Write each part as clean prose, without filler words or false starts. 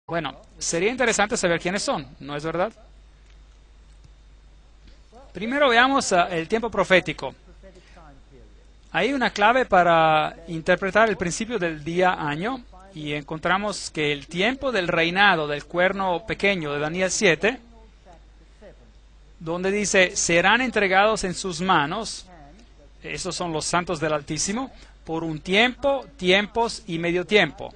Bueno, sería interesante saber quiénes son, ¿no es verdad? Primero veamos el tiempo profético. Hay una clave para interpretar el principio del día-año y encontramos que el tiempo del reinado del cuerno pequeño de Daniel 7, donde dice, serán entregados en sus manos, esos son los santos del Altísimo, por un tiempo, tiempos y medio tiempo.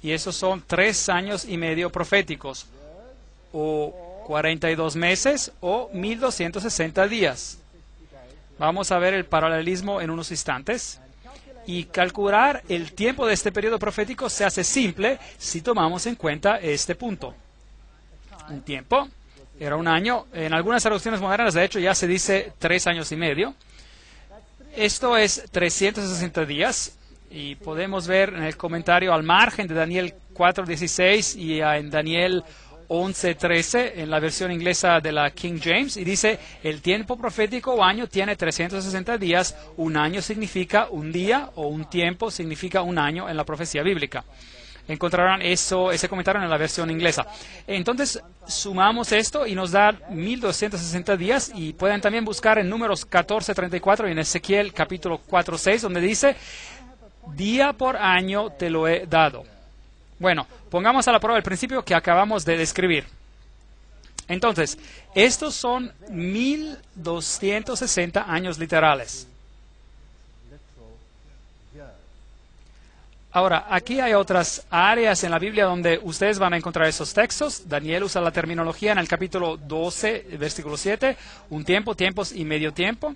Y esos son 3 años y medio proféticos, o 42 meses, o 1260 días. Vamos a ver el paralelismo en unos instantes. Y calcular el tiempo de este periodo profético se hace simple si tomamos en cuenta este punto. Un tiempo era un año. En algunas traducciones modernas, de hecho, ya se dice 3 años y medio. Esto es 360 días. Y podemos ver en el comentario al margen de Daniel 4:16 y en Daniel 11:13 en la versión inglesa de la King James, y dice, el tiempo profético o año tiene 360 días, un año significa un día o un tiempo significa un año en la profecía bíblica. Encontrarán ese comentario en la versión inglesa. Entonces, sumamos esto y nos da 1260 días, y pueden también buscar en Números 14:34 y en Ezequiel capítulo 4:6, donde dice, día por año te lo he dado. Bueno, pongamos a la prueba el principio que acabamos de describir. Entonces, estos son 1260 años literales. Ahora, aquí hay otras áreas en la Biblia donde ustedes van a encontrar esos textos. Daniel usa la terminología en el capítulo 12, versículo 7, un tiempo, tiempos y medio tiempo.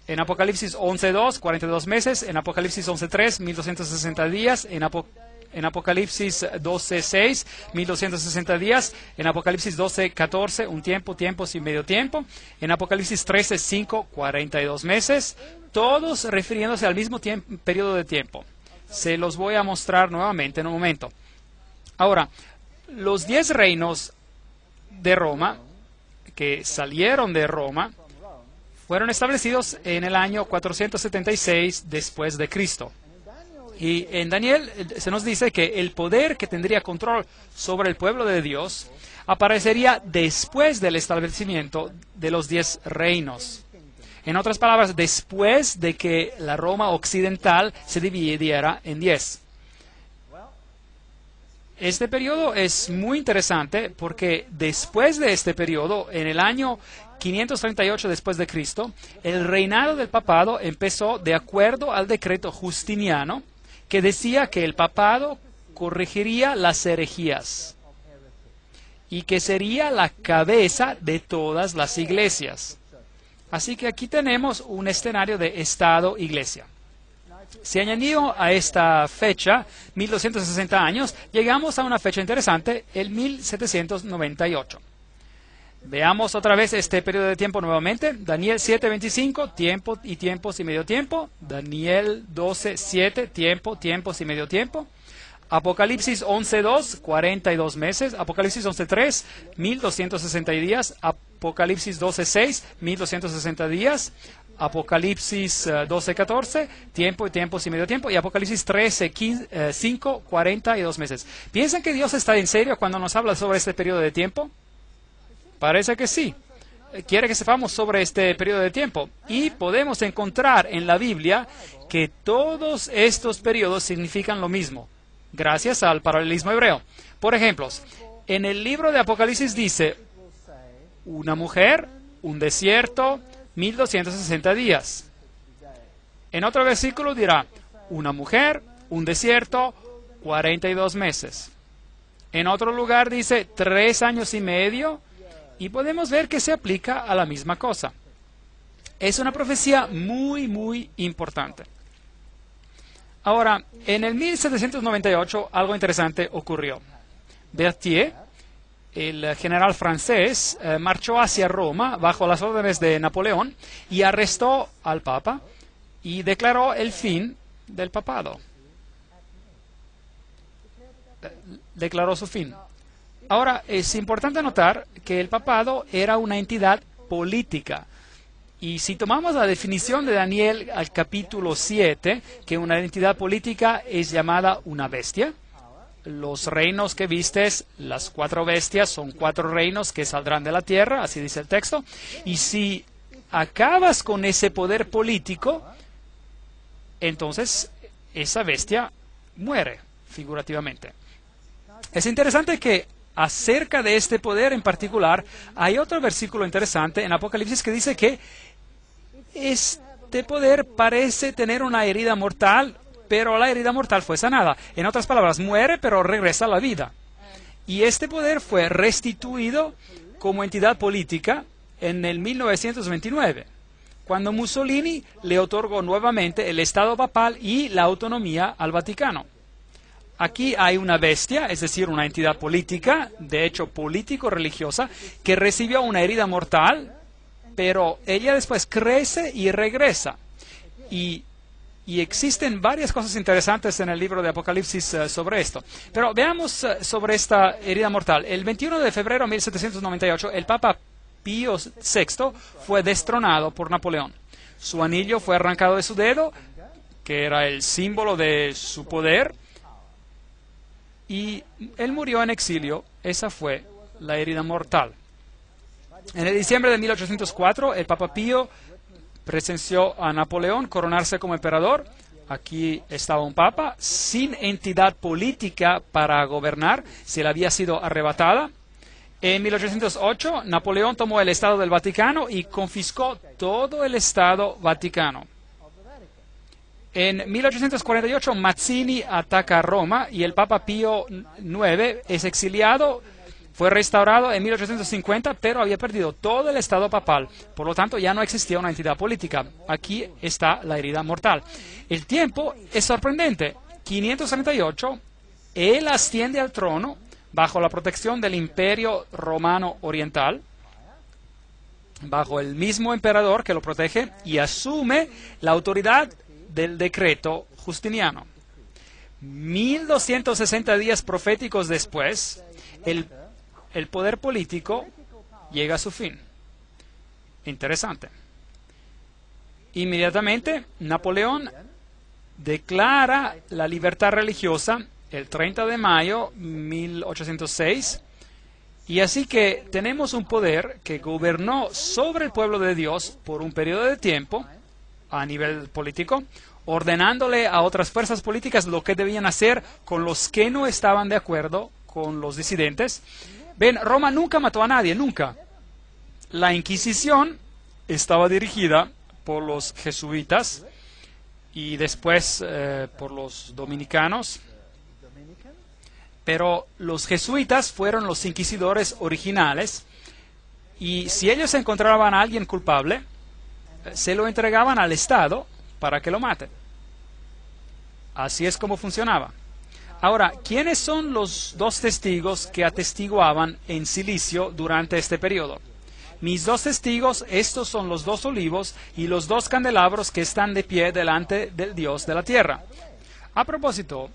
En Apocalipsis 11:2, 42 meses. En Apocalipsis 11:3, 1260 días. En Apocalipsis 12:6, 1260 días. En Apocalipsis 12:14, un tiempo, tiempos y medio tiempo. En Apocalipsis 13:5, 42 meses. Todos refiriéndose al mismo periodo de tiempo. Se los voy a mostrar nuevamente en un momento. Ahora, los 10 reinos de Roma, que salieron de Roma, fueron establecidos en el año 476 después de Cristo. Y en Daniel se nos dice que el poder que tendría control sobre el pueblo de Dios aparecería después del establecimiento de los 10 reinos. En otras palabras, después de que la Roma occidental se dividiera en 10. Este periodo es muy interesante porque después de este periodo, en el año 538 después de Cristo, el reinado del papado empezó de acuerdo al decreto justiniano, que decía que el papado corregiría las herejías y que sería la cabeza de todas las iglesias. Así que aquí tenemos un escenario de Estado-Iglesia. Si añadido a esta fecha, 1260 años, llegamos a una fecha interesante, el 1798. Veamos otra vez este periodo de tiempo nuevamente. Daniel 7:25, tiempo y tiempos y medio tiempo. Daniel 12:7, tiempo, tiempos y medio tiempo. Apocalipsis 11:2, 42 meses. Apocalipsis 11:3, 1260 días. Apocalipsis 12:6, 1260 días. Apocalipsis 12:14, tiempo y tiempos y medio tiempo. Y Apocalipsis 13:5, 42 meses. ¿Piensan que Dios está en serio cuando nos habla sobre este periodo de tiempo? Parece que sí. Quiere que sepamos sobre este periodo de tiempo. Y podemos encontrar en la Biblia que todos estos periodos significan lo mismo, gracias al paralelismo hebreo. Por ejemplo, en el libro de Apocalipsis dice, una mujer, un desierto, 1260 días. En otro versículo dirá, una mujer, un desierto, 42 meses. En otro lugar dice, 3 años y medio, y podemos ver que se aplica a la misma cosa. Es una profecía muy, muy importante. Ahora, en el 1798 algo interesante ocurrió. Berthier, el general francés, marchó hacia Roma bajo las órdenes de Napoleón y arrestó al Papa y declaró el fin del papado. Declaró su fin. Ahora, es importante notar que el papado era una entidad política. Y si tomamos la definición de Daniel al capítulo 7, que una entidad política es llamada una bestia, los reinos que vistes, las 4 bestias, son 4 reinos que saldrán de la tierra, así dice el texto. Y si acabas con ese poder político, entonces esa bestia muere, figurativamente. Es interesante que acerca de este poder en particular, hay otro versículo interesante en Apocalipsis que dice que este poder parece tener una herida mortal, pero la herida mortal fue sanada. En otras palabras, muere, pero regresa a la vida. Y este poder fue restituido como entidad política en el 1929, cuando Mussolini le otorgó nuevamente el Estado papal y la autonomía al Vaticano. Aquí hay una bestia, es decir, una entidad política, de hecho político-religiosa, que recibió una herida mortal, pero ella después crece y regresa. Y existen varias cosas interesantes en el libro de Apocalipsis sobre esto. Pero veamos sobre esta herida mortal. El 21 de febrero de 1798, el Papa Pío VI fue destronado por Napoleón. Su anillo fue arrancado de su dedo, que era el símbolo de su poder, y él murió en exilio. Esa fue la herida mortal. En el diciembre de 1804, el Papa Pío presenció a Napoleón coronarse como emperador. Aquí estaba un papa sin entidad política para gobernar, se le había sido arrebatada. En 1808, Napoleón tomó el Estado del Vaticano y confiscó todo el Estado Vaticano. En 1848, Mazzini ataca a Roma y el Papa Pío IX es exiliado. Fue restaurado en 1850, pero había perdido todo el Estado papal. Por lo tanto, ya no existía una entidad política. Aquí está la herida mortal. El tiempo es sorprendente. 538, él asciende al trono bajo la protección del Imperio Romano Oriental, bajo el mismo emperador que lo protege, y asume la autoridad del decreto justiniano. 1260 días proféticos después, el poder político llega a su fin. Interesante. Inmediatamente, Napoleón declara la libertad religiosa el 30 de mayo de 1806, y así que tenemos un poder que gobernó sobre el pueblo de Dios por un periodo de tiempo a nivel político, ordenándole a otras fuerzas políticas lo que debían hacer con los que no estaban de acuerdo con los disidentes. Ven, Roma nunca mató a nadie, nunca. La Inquisición estaba dirigida por los jesuitas y después por los dominicanos. Pero los jesuitas fueron los inquisidores originales, y si ellos encontraban a alguien culpable, se lo entregaban al Estado para que lo maten. Así es como funcionaba. Ahora, ¿quiénes son los 2 testigos que atestiguaban en silicio durante este periodo? Mis 2 testigos, estos son los 2 olivos y los 2 candelabros que están de pie delante del Dios de la tierra. A propósito,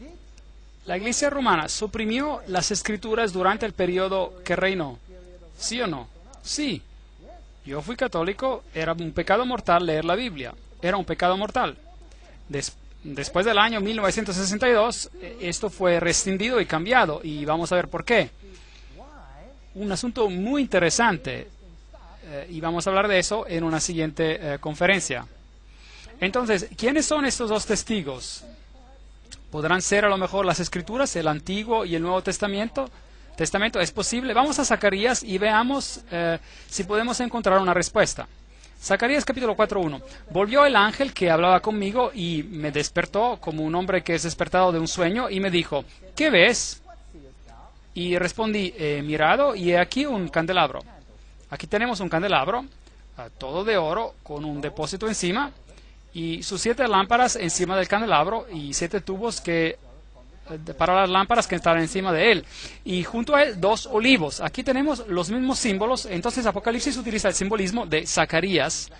¿la Iglesia romana suprimió las escrituras durante el periodo que reinó? ¿Sí o no? Sí. Yo fui católico, era un pecado mortal leer la Biblia. Era un pecado mortal. Después del año 1962, esto fue rescindido y cambiado, y vamos a ver por qué. Un asunto muy interesante, y vamos a hablar de eso en una siguiente conferencia. Entonces, ¿quiénes son estos 2 testigos? ¿Podrán ser a lo mejor las Escrituras, el Antiguo y el Nuevo Testamento? ¿Es posible? Vamos a Zacarías y veamos si podemos encontrar una respuesta. Zacarías capítulo 4:1. Volvió el ángel que hablaba conmigo y me despertó como un hombre que es despertado de un sueño y me dijo, ¿qué ves? Y respondí, he mirado y he aquí un candelabro. Aquí tenemos un candelabro, todo de oro, con un depósito encima, y sus 7 lámparas encima del candelabro y 7 tubos para las lámparas que están encima de él. Y junto a él 2 olivos. Aquí tenemos los mismos símbolos. Entonces Apocalipsis utiliza el simbolismo de Zacarías